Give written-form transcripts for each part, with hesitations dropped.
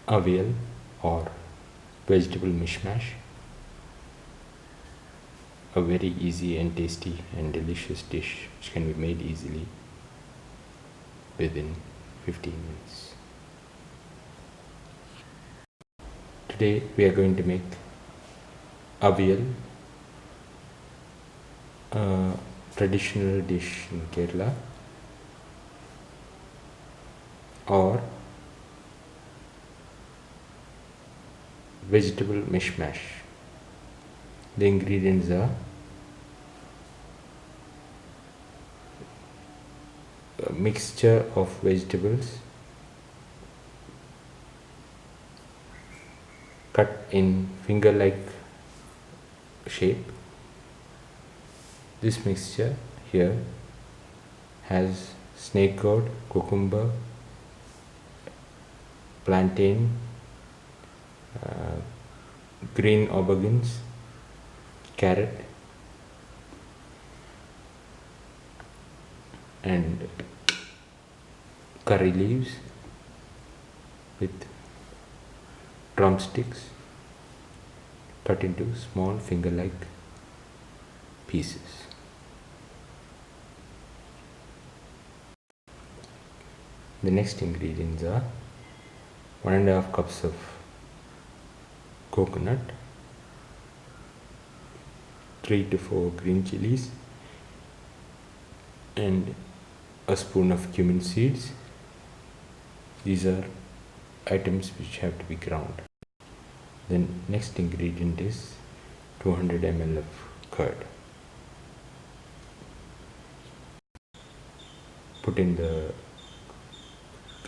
Aviyal or vegetable mishmash, a very easy and tasty and delicious dish which can be made easily within 15 minutes. Today we are going to make Aviyal, a traditional dish in Kerala, or vegetable mishmash. The ingredients are a mixture of vegetables cut in finger-like shape. This mixture here has snake gourd, cucumber, plantain, green aubergines, carrot, and curry leaves with drumsticks cut into small finger-like pieces. The next ingredients are 1.5 cups of coconut, 3 to 4 green chillies, and a spoon of cumin seeds. These are items which have to be ground. The next ingredient is 200 ml of curd. Put in the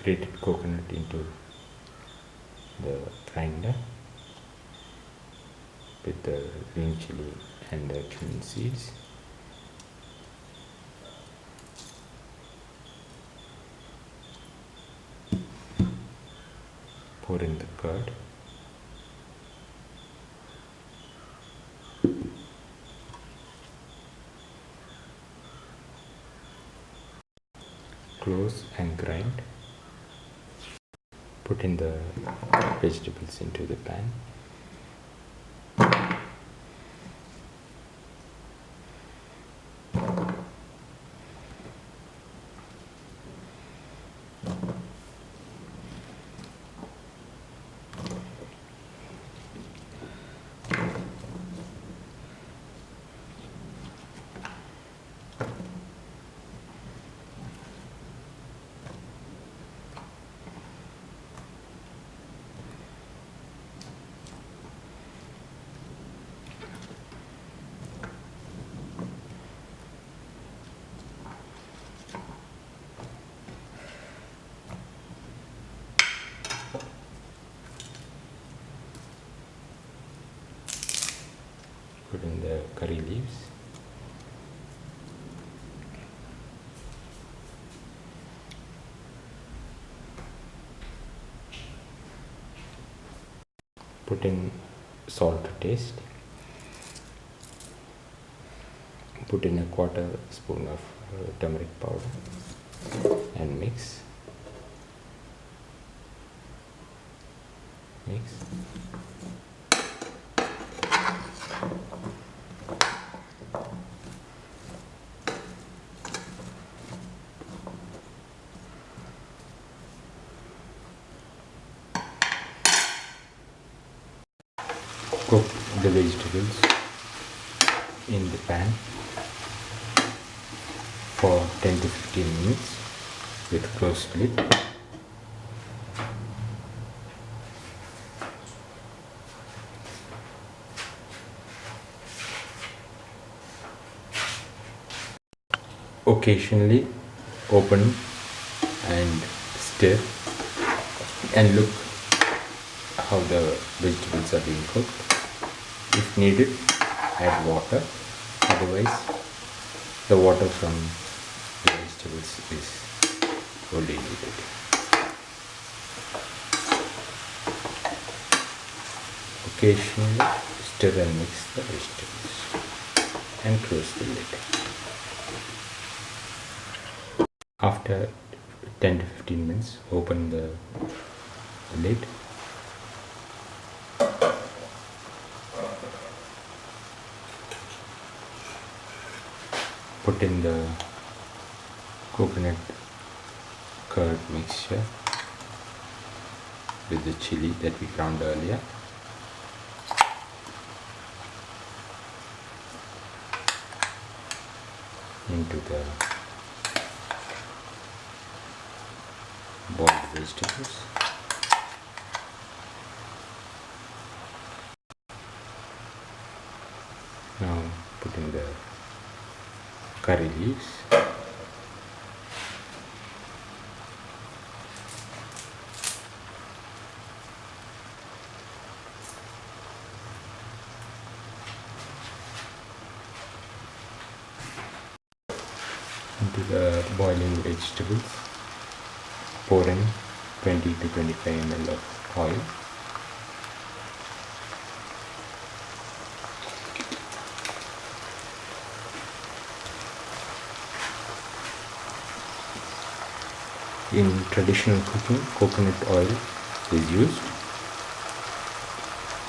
grated coconut into the grinder with the green chili and the cumin seeds. Pour in the curd. Close and grind. Put in the vegetables into the pan. Put in the curry leaves. Put in salt to taste. Put in a 1/4 spoon of turmeric powder and mix. Cook the vegetables in the pan for 10 to 15 minutes with closed lid. Occasionally open and stir and look how the vegetables are being cooked. If needed, add water. Otherwise, the water from the vegetables is only needed. Occasionally stir and mix the vegetables and close the lid. After 10 to 15 minutes, open the lid put in the coconut curd mixture with the chili that we ground earlier. Into the boiled vegetables. Now put in the curry leaves. Into the boiling vegetables, pour in 20 to 25 ml of oil. In traditional cooking, coconut oil is used,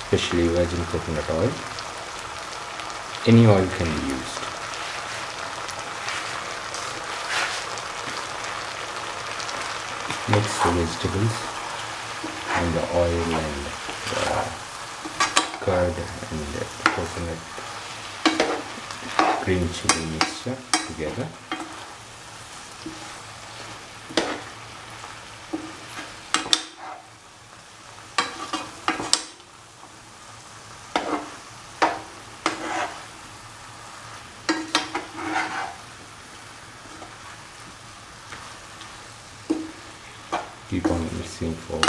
especially virgin coconut oil. Any oil can be used. Mix the vegetables and the oil and the curd and the coconut green chili mixture together. Keep on mixing for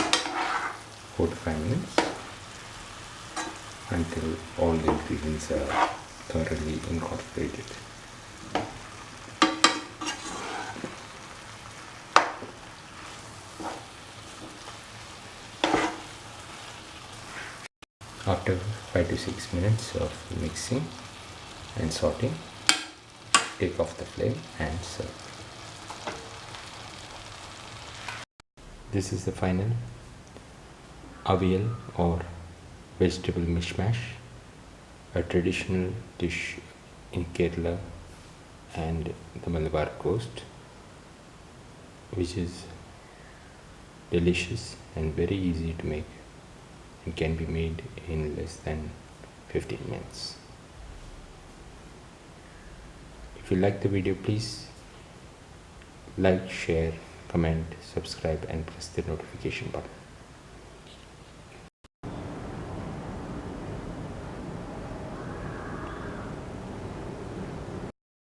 4 to 5 minutes until all the ingredients are thoroughly incorporated. After 5 to 6 minutes of mixing and sauteing, take off the flame and serve. This is the final Aviyal or vegetable mishmash, a traditional dish in Kerala and the Malabar coast, which is delicious and very easy to make and can be made in less than 15 minutes. If you like the video, please like, share, comment, subscribe and press the notification button.